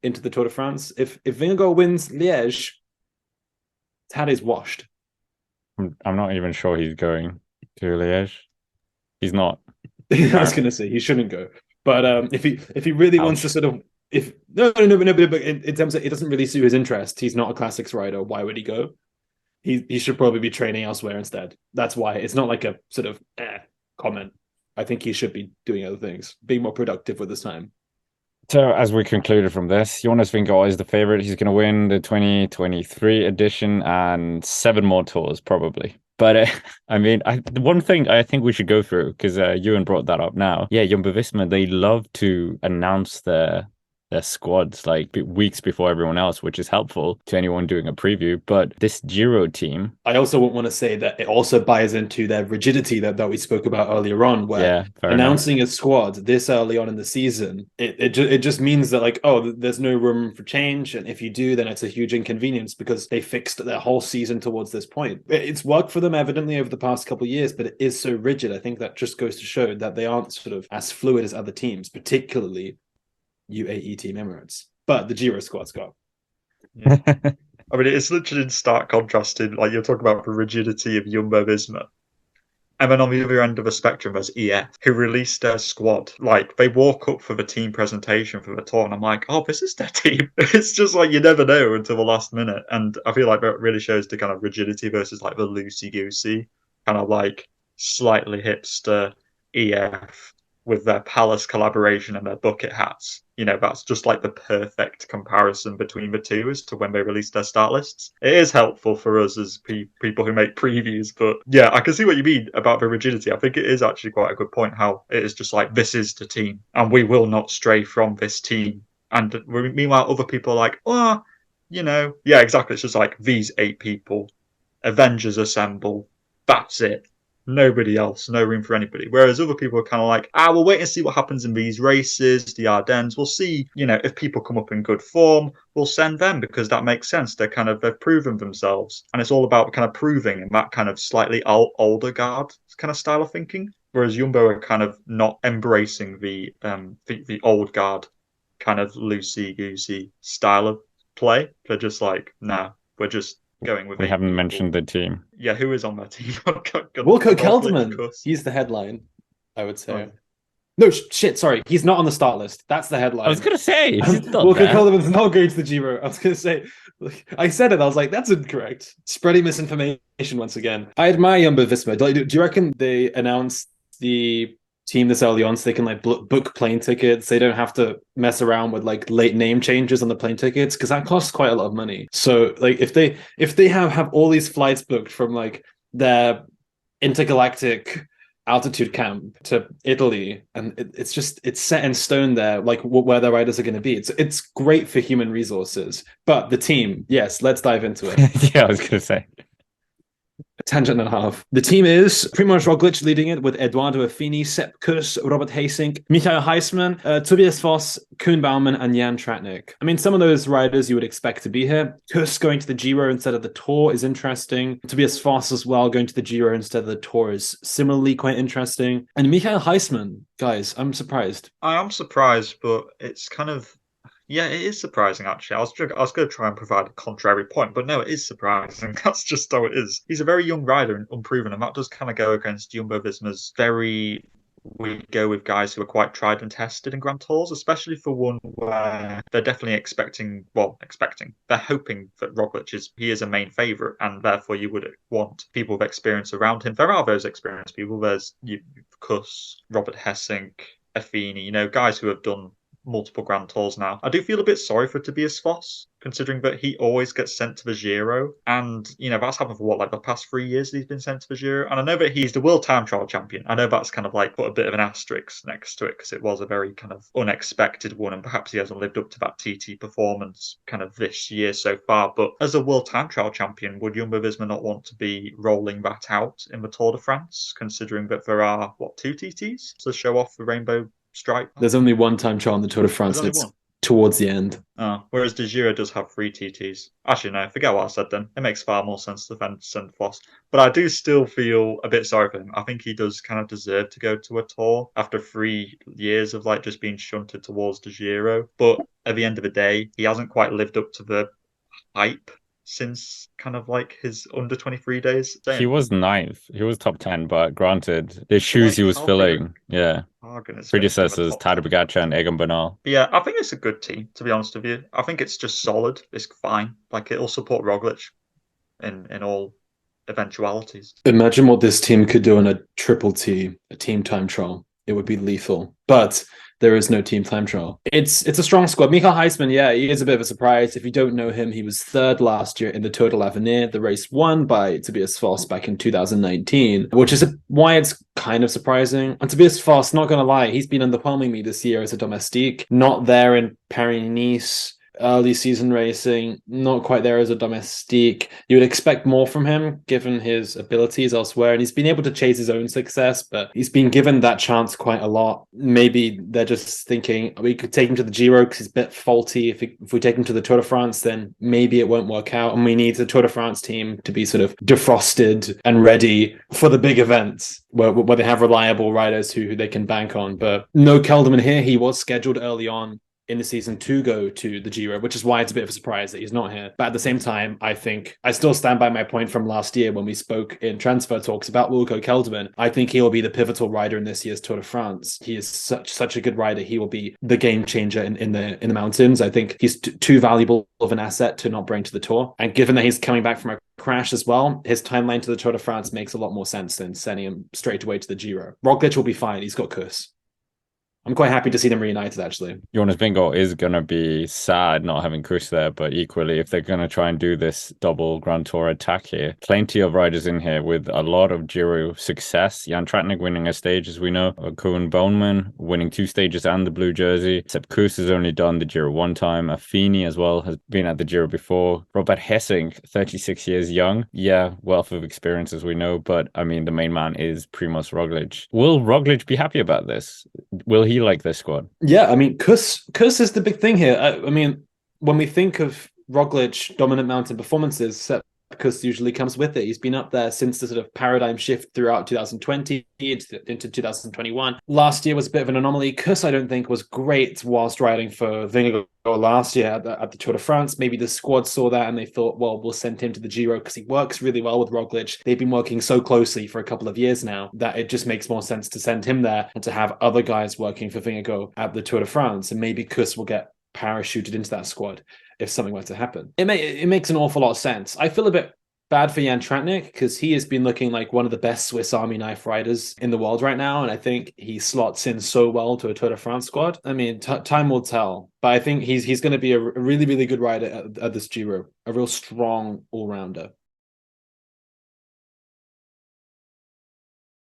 into the Tour de France. If Vingegaard wins Liège, Tadej's washed. I'm not even sure he's going to Liège. He's not, I was apparently. gonna say he shouldn't go, but if he really wants to Ouch. sort of if no no no no, but in terms of it doesn't really suit his interest. He's not a classics rider. Why would he go? He should probably be training elsewhere instead. That's why it's not like a sort of comment. I think he should be doing other things, being more productive with his time. So, as we concluded from this, Jonas Vingegaard is the favorite. He's going to win the 2023 edition and seven more tours, probably. But I mean, the one thing I think we should go through, because Ewan brought that up now. Yeah, Jumbo-Visma, they love to announce their squads like weeks before everyone else, which is helpful to anyone doing a preview. But this Giro team, I also want to say that it also buys into their rigidity that we spoke about earlier on, where yeah, fair enough. announcing a squad this early on in the season, it just means that like, oh, there's no room for change, and if you do, then it's a huge inconvenience because they fixed their whole season towards this point. It's worked for them evidently over the past couple of years, but it is so rigid. I think that just goes to show that they aren't sort of as fluid as other teams, particularly UAE Team Emirates. But the Giro squad's got. Yeah. I mean, it's literally in stark contrast to, like, you're talking about the rigidity of Jumbo-Visma. And then on the other end of the spectrum, there's EF, who released their squad. Like, they walk up for the team presentation for the tour, and I'm like, oh, this is their team. It's just like you never know until the last minute. And I feel like that really shows the kind of rigidity versus like the loosey-goosey, kind of like slightly hipster EF with their Palace collaboration and their bucket hats. You know, that's just like the perfect comparison between the two as to when they release their start lists. It is helpful for us as people who make previews, but yeah, I can see what you mean about the rigidity. I think it is actually quite a good point how it is just like, this is the team, and we will not stray from this team. And meanwhile, other people are like, oh, you know, yeah, exactly. It's just like these 8 people, Avengers assemble, that's it. Nobody else, no room for anybody. Whereas other people are kind of like, we'll wait and see what happens in these races, the Ardennes. We'll see, you know, if people come up in good form, we'll send them because that makes sense. They've proven themselves. And it's all about kind of proving in that kind of slightly older guard kind of style of thinking. Whereas Jumbo are kind of not embracing the old guard kind of loosey goosey style of play. They're just like, nah, we're just going with We 8 haven't people. mentioned the team. Yeah, who is on that team? Wilco Roglic, Kelderman, Kuss. he's the headline, I would Oh, say. yeah. No, shit, sorry. He's not on the start list. That's the I was headline. gonna say he's not Wilco there. Kelderman's not going to the Giro. I was going to say, I said it. I was like, that's incorrect. Spreading misinformation once again. I admire Jumbo Visma. Do you reckon they announced the team this early on so they can like book plane tickets? They don't have to mess around with like late name changes on the plane tickets because that costs quite a lot of money. So like if they have all these flights booked from like their intergalactic altitude camp to Italy, and it's set in stone there, like where the riders are going to be. It's great for human resources, but the team, yes, let's dive into it. Yeah, I was gonna say. A tangent and a half. The team is Primoz Roglic leading it with Eduardo Affini, Sepp Kuss, Robert Hasink, Michael Heisman, Tobias Foss, Koen Baumann, and Jan Tratnik. I mean, some of those riders you would expect to be here. Kuss going to the Giro instead of the Tour is interesting. Tobias Foss as well going to the Giro instead of the Tour is similarly quite interesting. And Michael Heisman, guys, I'm surprised. I am surprised, but it's kind of, yeah, it is surprising actually. I was going to try and provide a contrary point, but no, it is surprising. That's just how it is. He's a very young rider and unproven, and that does kind of go against Jumbo Visma's very. We go with guys who are quite tried and tested in Grand Tours, especially for one where they're definitely expecting. They're hoping that he is a main favourite, and therefore you would want people with experience around him. There are those experienced people. There's Kuss, Robert Hessink, Affini, you know, guys who have done multiple Grand Tours now. I do feel a bit sorry for Tobias Foss, considering that he always gets sent to the Giro. And, you know, that's happened for what, like the past 3 years he's been sent to the Giro. And I know that he's the world time trial champion. I know that's kind of like put a bit of an asterisk next to it because it was a very kind of unexpected one. And perhaps he hasn't lived up to that TT performance kind of this year so far. But as a world time trial champion, would Jumbo Visma not want to be rolling that out in the Tour de France, considering that there are, 2 TTs to show off the rainbow stripe? There's only one time trial in the Tour de There's France, and only it's one. towards the end. Whereas the Giro does have 3 TTs. Actually, no, forget what I said then. It makes far more sense to send Foss. But I do still feel a bit sorry for him. I think he does kind of deserve to go to a tour after 3 years of like just being shunted towards the Giro. But at the end of the day, he hasn't quite lived up to the hype since kind of like his under 23 days. He was ninth. He was top 10, but granted, the But shoes like, he was how big filling, yeah. bargain is for him to have a Predecessors, top Tadej 10? Pogacar and Egan Bernal. But yeah, I think it's a good team, to be honest with you. I think it's just solid. It's fine. Like it'll support Roglic in all eventualities. Imagine what this team could do in a triple T, a team time trial. It would be lethal. But there is no team time trial. It's a strong squad. Michael Heisman, yeah, he is a bit of a surprise. If you don't know him, he was third last year in the Total Avenir, the race won by Tobias Foss back in 2019, which is why it's kind of surprising. And Tobias Foss, not going to lie, he's been underwhelming me this year as a domestique. Not there in Paris-Nice. Early season racing, not quite there as a domestique. You would expect more from him given his abilities elsewhere, and he's been able to chase his own success, but he's been given that chance quite a lot. Maybe they're just thinking we could take him to the Giro because he's a bit faulty. If we take him to the Tour de France, then maybe it won't work out, and we need the Tour de France team to be sort of defrosted and ready for the big events where they have reliable riders who they can bank on. But no Kelderman here. He was scheduled early on in the season to go to the Giro, which is why it's a bit of a surprise that he's not here. But at the same time, I think I still stand by my point from last year when we spoke in transfer talks about Wilco Kelderman. I think he will be the pivotal rider in this year's Tour de France. He is such a good rider. He will be the game changer in the mountains. I think he's too valuable of an asset to not bring to the Tour. And given that he's coming back from a crash as well, his timeline to the Tour de France makes a lot more sense than sending him straight away to the Giro. Roglic will be fine. He's got Kuss. I'm quite happy to see them reunited, actually. Jonas Vingegaard is going to be sad not having Kuss there, but equally, if they're going to try and do this double Grand Tour attack here, plenty of riders in here with a lot of Giro success. Jan Tratnik winning a stage, as we know. Koen Bouwman winning 2 stages and the blue jersey. Sepp Kuss has only done the Giro 1 time. Affini as well has been at the Giro before. Robert Hessing, 36 years young. Yeah, wealth of experience, as we know, but I mean, the main man is Primoz Roglic. Will Roglic be happy about this? Will he like this squad? Yeah, I mean, Kuss is the big thing here. I mean, when we think of Roglic dominant mountain performances, Kuss usually comes with it. He's been up there since the sort of paradigm shift throughout 2020 into 2021. Last year was a bit of an anomaly. Kuss, I don't think, was great whilst riding for Vingegaard last year at the Tour de France. Maybe the squad saw that and they thought, well, we'll send him to the Giro because he works really well with Roglic. They've been working so closely for a couple of years now that it just makes more sense to send him there and to have other guys working for Vingegaard at the Tour de France. And maybe Kuss will get parachuted into that squad if something were to happen. It makes an awful lot of sense. I feel a bit bad for Jan Tratnik because he has been looking like one of the best Swiss Army knife riders in the world right now, and I think he slots in so well to a Tour de France squad. I mean, time will tell, but I think he's going to be a really, really good rider at this Giro, a real strong all-rounder.